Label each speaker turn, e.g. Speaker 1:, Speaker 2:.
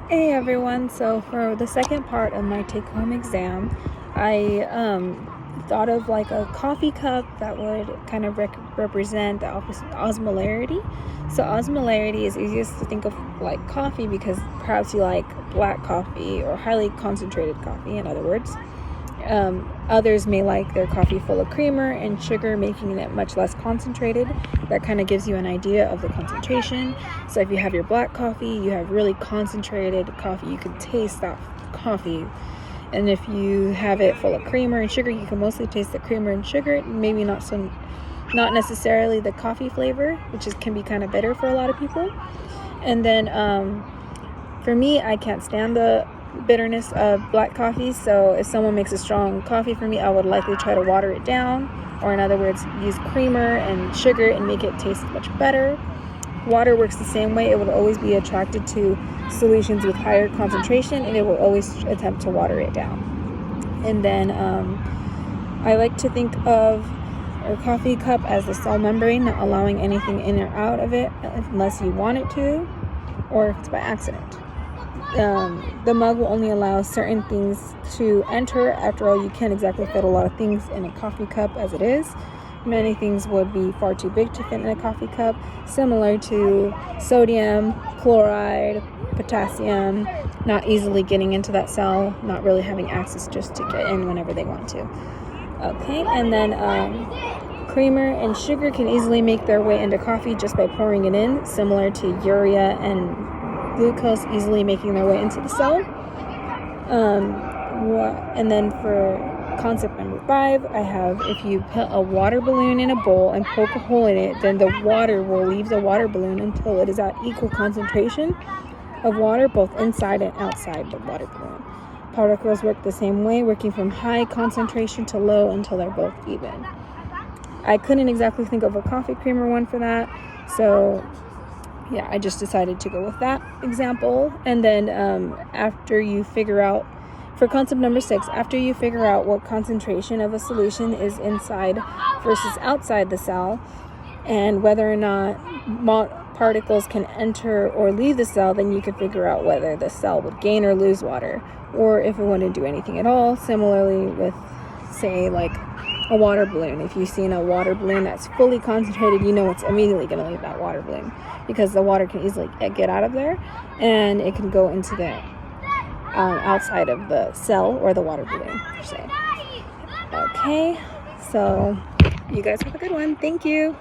Speaker 1: Hey everyone, so for the second part of my take-home exam, I thought of like a coffee cup that would kind of represent the osmolarity. So osmolarity is easiest to think of like coffee because perhaps you like black coffee or highly concentrated coffee, in other words. Others may like their coffee full of creamer and sugar, making it much less concentrated. That kind of gives you an idea of the concentration. So if you have your black coffee, you have really concentrated coffee. You can taste that coffee. And if you have it full of creamer and sugar, you can mostly taste the creamer and sugar. Maybe not necessarily the coffee flavor, which can be kind of bitter for a lot of people. And then for me, I can't stand the bitterness of black coffee, so if someone makes a strong coffee for me, I would likely try to water it down, or in other words, use creamer and sugar and make it taste much better. Water works the same way. It will always be attracted to solutions with higher concentration, and it will always attempt to water it down. And then I like to think of a coffee cup as the cell membrane, not allowing anything in or out of it unless you want it to, or if it's by accident. The mug will only allow certain things to enter. After all, you can't exactly fit a lot of things in a coffee cup as it is. Many things would be far too big to fit in a coffee cup, similar to sodium, chloride, potassium, not easily getting into that cell, not really having access just to get in whenever they want to. Okay, and then creamer and sugar can easily make their way into coffee just by pouring it in, similar to urea and glucose easily making their way into the cell. And then for concept number 5, I have, if you put a water balloon in a bowl and poke a hole in it, then the water will leave the water balloon until it is at equal concentration of water both inside and outside the water balloon. Particles work the same way, working from high concentration to low until they're both even. I couldn't exactly think of a coffee creamer one for that, so yeah, I just decided to go with that example. And then after you figure out, for concept number 6, after you figure out what concentration of a solution is inside versus outside the cell, and whether or not particles can enter or leave the cell, then you could figure out whether the cell would gain or lose water, or if it wouldn't do anything at all. Similarly with, say, like a water balloon. If you've seen a water balloon that's fully concentrated, you know it's immediately going to leave that water balloon because the water can easily get out of there and it can go into the outside of the cell or the water balloon, per se. Okay, so you guys have a good one. Thank you.